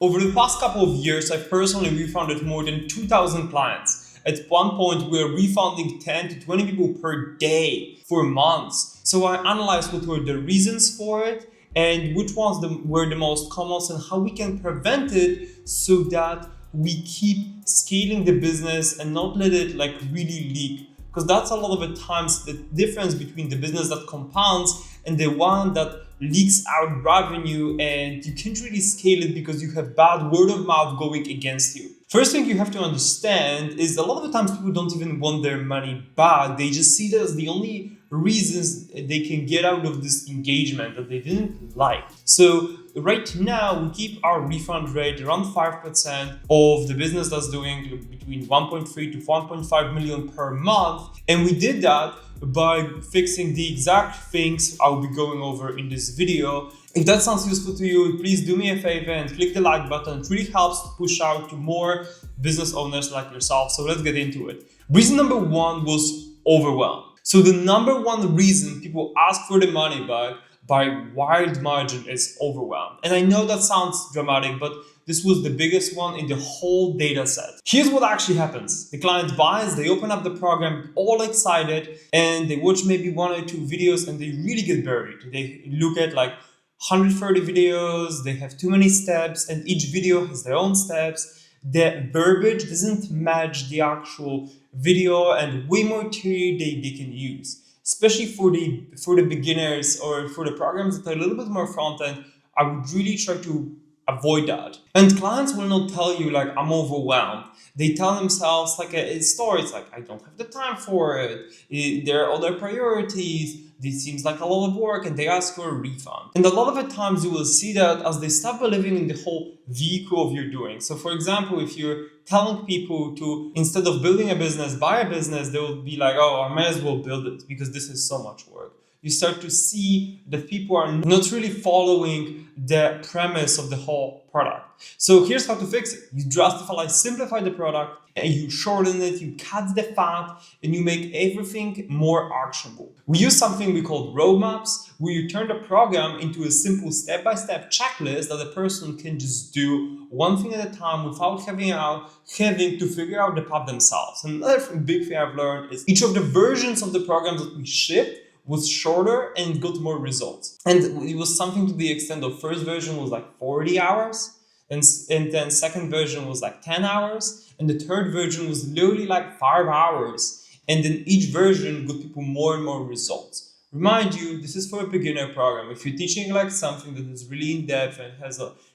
Over the past couple of years, I've personally refunded more than 2,000 clients. At one point, we were refunding 10 to 20 people per day for months. So I analyzed what were the reasons for it and which ones were the most common and how we can prevent it so that we keep scaling the business and not let it really leak. Because that's a lot of the times the difference between the business that compounds and the one that leaks out revenue, and you can't really scale it because you have bad word of mouth going against you. First thing you have to understand is a lot of the times people don't even want their money back. They just see that as the only reasons they can get out of this engagement that they didn't like. So right now we keep our refund rate around 5% of the business that's doing between 1.3 to 1.5 million per month. And we did that by fixing the exact things I'll be going over in this video. If that sounds useful to you, please do me a favor and click the like button. It really helps to push out to more business owners like yourself. So let's get into it. Reason number one was overwhelm. So the number one reason people ask for the money back by wild margin is overwhelm. And I know that sounds dramatic, but this was the biggest one in the whole data set. Here's what actually happens. The client buys, they open up the program, all excited, and they watch maybe one or two videos and they really get buried. They look at 130 videos, they have too many steps, and each video has their own steps. The verbiage doesn't match the actual video and way more theory they can use. Especially for the beginners or for the programs that are a little bit more front end, I would really try to avoid that. And clients will not tell you I'm overwhelmed. They tell themselves a story. It's I don't have the time for it. There are other priorities. This seems like a lot of work, and they ask for a refund. And a lot of the times you will see that as they start believing in the whole vehicle of your doing. So for example, if you're telling people to, instead of building a business, buy a business, they will be oh, I may as well build it because this is so much work. You start to see that people are not really following the premise of the whole product. So here's how to fix it. You drastically simplify the product and you shorten it, you cut the fat, and you make everything more actionable. We use something we call roadmaps, where you turn the program into a simple step-by-step checklist that a person can just do one thing at a time without having to figure out the path themselves. And another big thing I've learned is each of the versions of the programs that we shipped was shorter and got more results. And it was something to the extent of first version was 40 hours, and then second version was 10 hours, and the third version was literally 5 hours. And then each version got people more and more results. Remind you, this is for a beginner program. If you're teaching something that is really in depth and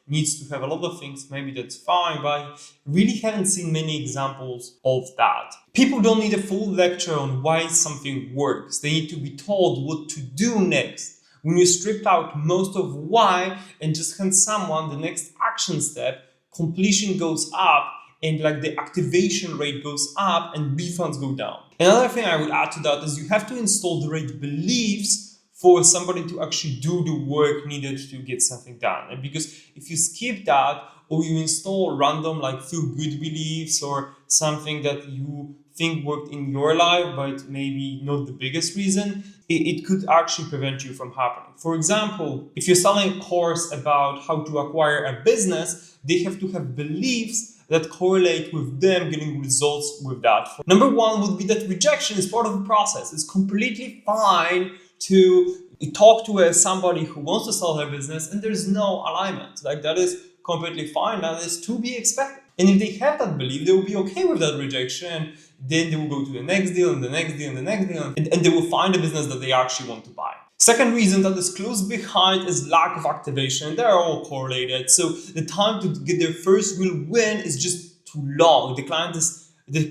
needs to have a lot of things, maybe that's fine, but I really haven't seen many examples of that. People don't need a full lecture on why something works. They need to be told what to do next. When you stripped out most of why and just hand someone the next action step, completion goes up and the activation rate goes up and refunds go down. Another thing I would add to that is you have to install the right beliefs for somebody to actually do the work needed to get something done. And because if you skip that, or you install random feel good beliefs or something that you think worked in your life, but maybe not the biggest reason, it could actually prevent you from happening. For example, if you're selling a course about how to acquire a business, they have to have beliefs that correlate with them getting results with that. Number one would be that rejection is part of the process. It's completely fine to talk to somebody who wants to sell their business and there's no alignment. That is completely fine. That is to be expected. And if they have that belief, they will be okay with that rejection. Then they will go to the next deal and the next deal and the next deal, and they will find a business that they actually want to buy. Second reason that is close behind is lack of activation. They're all correlated. So the time to get their first real win is just too long. The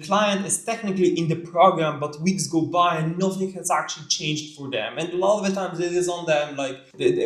client is technically in the program, but weeks go by and nothing has actually changed for them. And a lot of the times it is on them.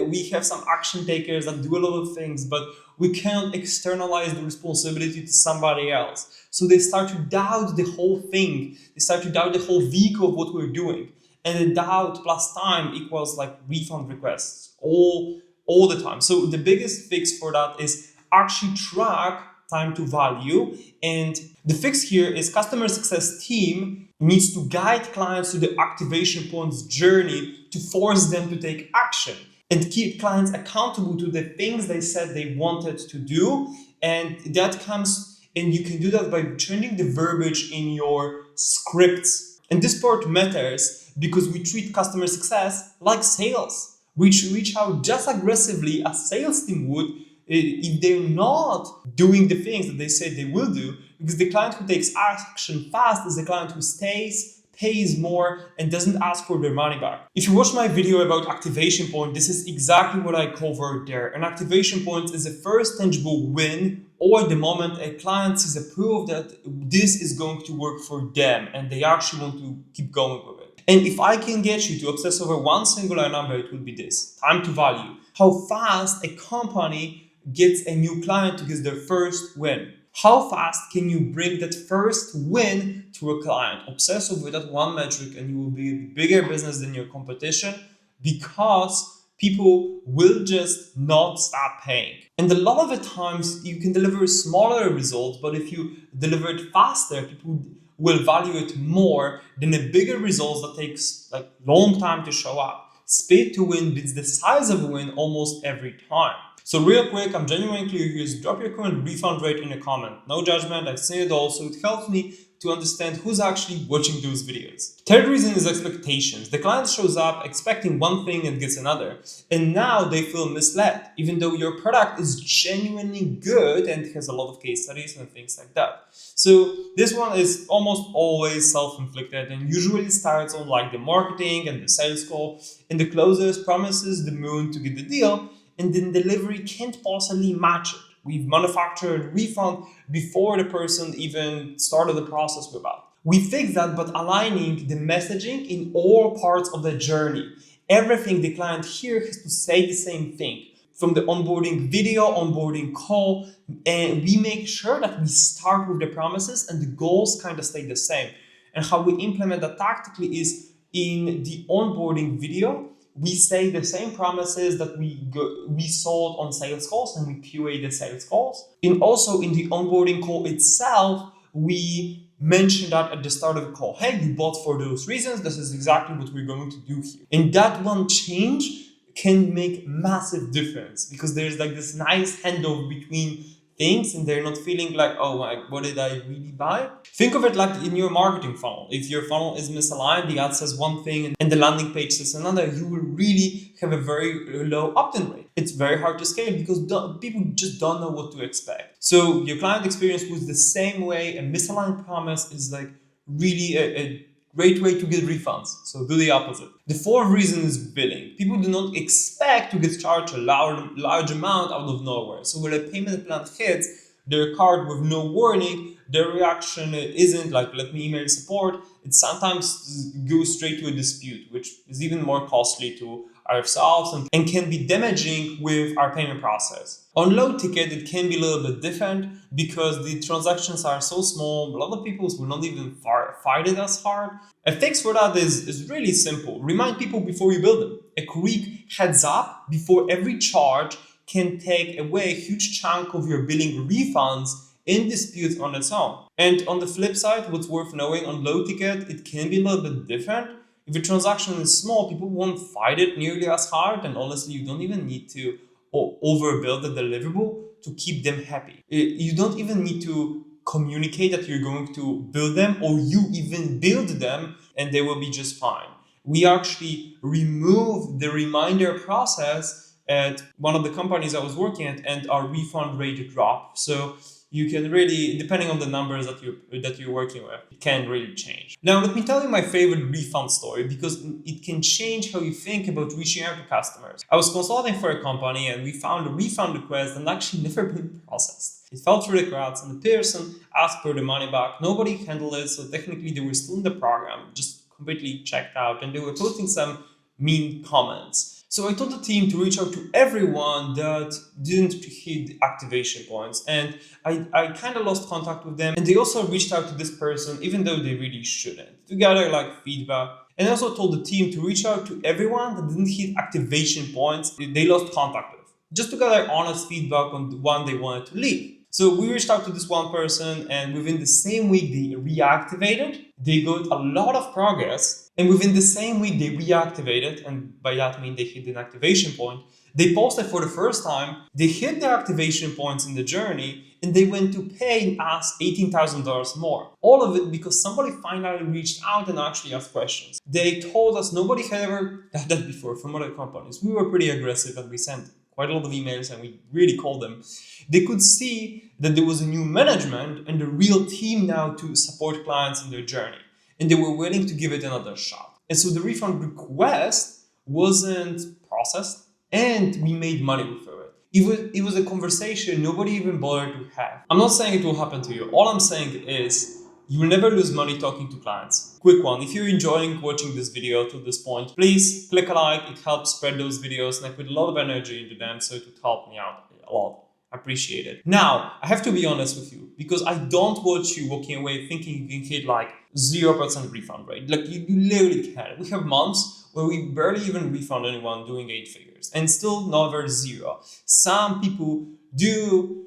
We have some action takers that do a lot of things, but we cannot externalize the responsibility to somebody else. So they start to doubt the whole thing. They start to doubt the whole vehicle of what we're doing. And the doubt plus time equals refund requests all the time. So the biggest fix for that is actually track time to value. And the fix here is customer success team needs to guide clients to the activation points journey to force them to take action and keep clients accountable to the things they said they wanted to do And that comes, and you can do that by changing the verbiage in your scripts. And this part matters because we treat customer success like sales. We should reach out just aggressively as sales team would if they're not doing the things that they say they will do, because the client who takes action fast is the client who stays, pays more, and doesn't ask for their money back. If you watch my video about activation point, this is exactly what I covered there. An activation point is the first tangible win, or the moment a client sees a proof that this is going to work for them and they actually want to keep going with it. And if I can get you to obsess over one singular number, it would be this: time to value. How fast a company gets a new client to get their first win. How fast can you bring that first win to a client? Obsess over that one metric and you will be a bigger business than your competition, because people will just not stop paying. And a lot of the times you can deliver smaller results, but if you deliver it faster, people will value it more than a bigger result that takes like long time to show up. Speed to win beats the size of a win almost every time. So real quick, I'm genuinely curious, drop your current refund rate in a comment. No judgment, I've seen it all, so it helps me to understand who's actually watching those videos. Third reason is expectations. The client shows up expecting one thing and gets another, and now they feel misled, even though your product is genuinely good and has a lot of case studies and things like that. So this one is almost always self-inflicted and usually starts on like the marketing and the sales call, and the closers promises the moon to get the deal, and then delivery can't possibly match it. We've manufactured a refund before the person even started the process with us. We fix that by aligning the messaging in all parts of the journey. Everything the client here has to say the same thing. From the onboarding video, onboarding call, and we make sure that we start with the promises and the goals kind of stay the same. And how we implement that tactically is in the onboarding video, we say the same promises that we sold on sales calls, and we QA the sales calls. And also in the onboarding call itself, we mention that at the start of the call. Hey, you bought for those reasons. This is exactly what we're going to do here. And that one change can make massive difference, because there's like this nice handoff between things and they're not feeling like, oh my, what did I really buy? Think of it like in your marketing funnel. If your funnel is misaligned, the ad says one thing and the landing page says another, you will really have a very low opt-in rate. It's very hard to scale because people just don't know what to expect. So your client experience was the same way. A misaligned promise is like really a great way to get refunds. So do the opposite. The fourth reason is billing. People do not expect to get charged a large amount out of nowhere. So when a payment plan hits their card with no warning, their reaction isn't like, let me email support. It sometimes goes straight to a dispute, which is even more costly to ourselves and can be damaging with our payment process. On low ticket, it can be a little bit different because the transactions are so small. A lot of people will not even fight it as hard. A fix for that is really simple. Remind people before you build them. A quick heads up before every charge can take away a huge chunk of your billing refunds in disputes on its own. And on the flip side, what's worth knowing on low ticket, it can be a little bit different. If a transaction is small, people won't fight it nearly as hard, and honestly, you don't even need to overbuild the deliverable to keep them happy. You don't even need to communicate that you're going to build them, or you even build them and they will be just fine. We actually removed the reminder process at one of the companies I was working at, and our refund rate dropped. So you can really, depending on the numbers that you're working with, it can really change. Now, let me tell you my favorite refund story, because it can change how you think about reaching out to customers. I was consulting for a company and we found a refund request that actually never been processed. It fell through the cracks and the person asked for the money back. Nobody handled it, so technically they were still in the program, just completely checked out, and they were posting some mean comments. So I told the team to reach out to everyone that didn't hit the activation points, and I kind of lost contact with them, and they also reached out to this person even though they really shouldn't, to gather like feedback. And I also told the team to reach out to everyone that didn't hit activation points they lost contact with, just to gather honest feedback on the one they wanted to leave. So we reached out to this one person, and within the same week they reactivated. They got a lot of progress, and within the same week they reactivated, and by that I mean they hit an activation point. They posted for the first time, they hit their activation points in the journey, and they went to pay us $18,000 more. All of it because somebody finally reached out and actually asked questions. They told us nobody had ever done that before from other companies. We were pretty aggressive and we sent quite a lot of emails and we really called them. They could see that there was a new management and a real team now to support clients in their journey. And they were willing to give it another shot. And so the refund request wasn't processed and we made money with it. It was a conversation nobody even bothered to have. I'm not saying it will happen to you. All I'm saying is you will never lose money talking to clients. Quick one, if you're enjoying watching this video to this point, please click a like. It helps spread those videos and I put a lot of energy into them, so it would help me out a lot. Appreciate it. Now, I have to be honest with you because I don't want you walking away thinking you can hit like 0% refund rate. Like you literally can. We have months where we barely even refund anyone doing 8 figures and still never zero. Some people do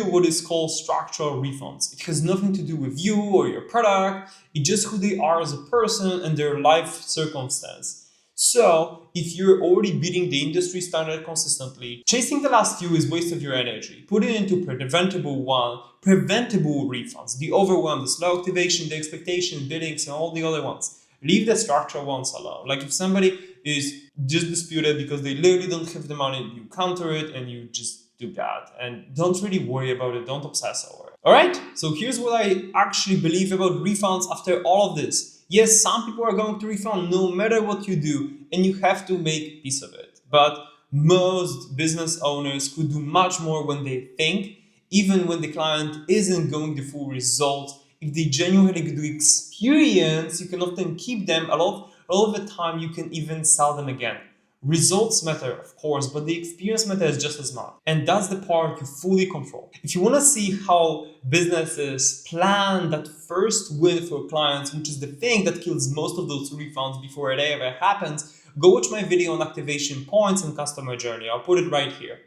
what is called structural refunds. It has nothing to do with you or your product. It's just who they are as a person and their life circumstance. So if you're already beating the industry standard consistently, chasing the last few is waste of your energy. Put it into preventable refunds, the overwhelm, the slow activation, the expectation, billings, and all the other ones. Leave the structural ones alone. Like if somebody is just disputed because they literally don't have the money, you counter it and you just do that. And don't really worry about it. Don't obsess over it. All right. So here's what I actually believe about refunds after all of this. Yes, some people are going to refund no matter what you do, and you have to make peace of it. But most business owners could do much more when they think, even when the client isn't going the full result. If they genuinely do experience, you can often keep them a lot of the time. You can even sell them again. Results matter, of course, but the experience matters just as much. And that's the part you fully control. If you want to see how businesses plan that first win for clients, which is the thing that kills most of those refunds before it ever happens, go watch my video on activation points and customer journey. I'll put it right here.